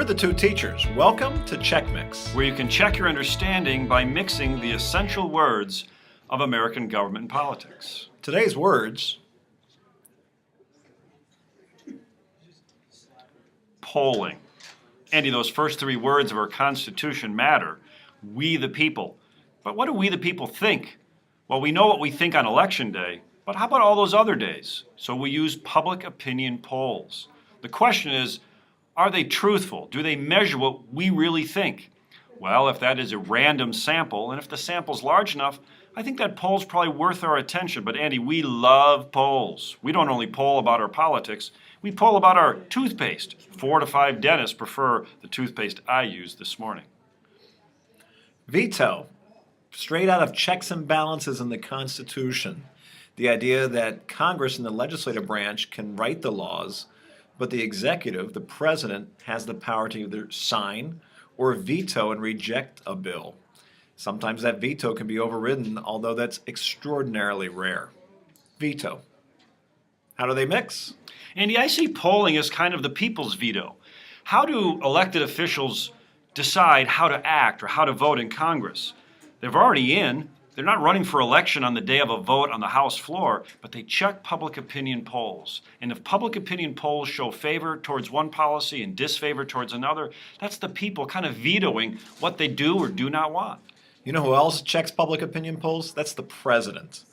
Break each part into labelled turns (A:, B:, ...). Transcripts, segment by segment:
A: We're the two teachers. Welcome to Check Mix.
B: where you can check your understanding by mixing the essential words of American government and politics.
A: Today's words:
B: Polling. Andy, those first three words of our Constitution matter. We the people. But what do we the people think? Well, we know what we think on Election Day, but how about all those other days? So we use public opinion polls. The question is, are they truthful? Do they measure what we really think? Well, if that is a random sample, and if the sample's large enough, I think that poll's probably worth our attention. But Andy, we love polls. We don't only poll about our politics, we poll about our toothpaste. 4 to 5 dentists prefer the toothpaste I used this morning.
A: veto. Straight out of checks and balances in the Constitution. The idea that Congress and the legislative branch can write the laws, but the executive, the president, has the power to either sign or veto and reject a bill. Sometimes that veto can be overridden, although that's extraordinarily rare. Veto. How do they mix?
B: Andy, I see polling as kind of the people's veto. How do elected officials decide how to act or how to vote in Congress? They're already in. They're not running for election on the day of a vote on the House floor, but they check public opinion polls. And if public opinion polls show favor towards one policy and disfavor towards another, that's the people kind of vetoing what they do or do not want.
A: You know who else checks public opinion polls? That's the president.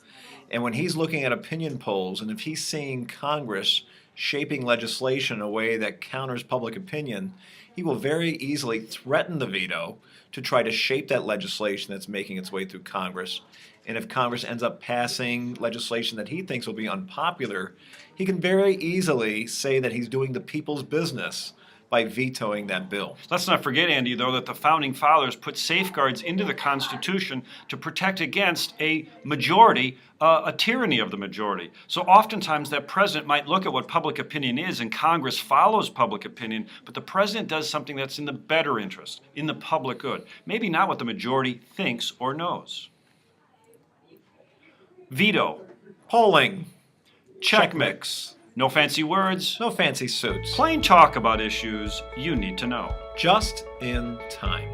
A: And when he's looking at opinion polls, and if he's seeing Congress shaping legislation in a way that counters public opinion, he will very easily threaten the veto to try to shape that legislation that's making its way through Congress. And if Congress ends up passing legislation that he thinks will be unpopular, he can very easily say that he's doing the people's business by vetoing that bill.
B: Let's not forget, Andy, though, that the Founding Fathers put safeguards into the Constitution to protect against a majority, a tyranny of the majority. So oftentimes that president might look at what public opinion is, and Congress follows public opinion, but the president does something that's in the better interest, in the public good. Maybe not what the majority thinks or knows. Veto.
A: Polling.
B: Check mix. No fancy words.
A: No fancy suits.
B: Plain talk about issues you need to know.
A: Just in time.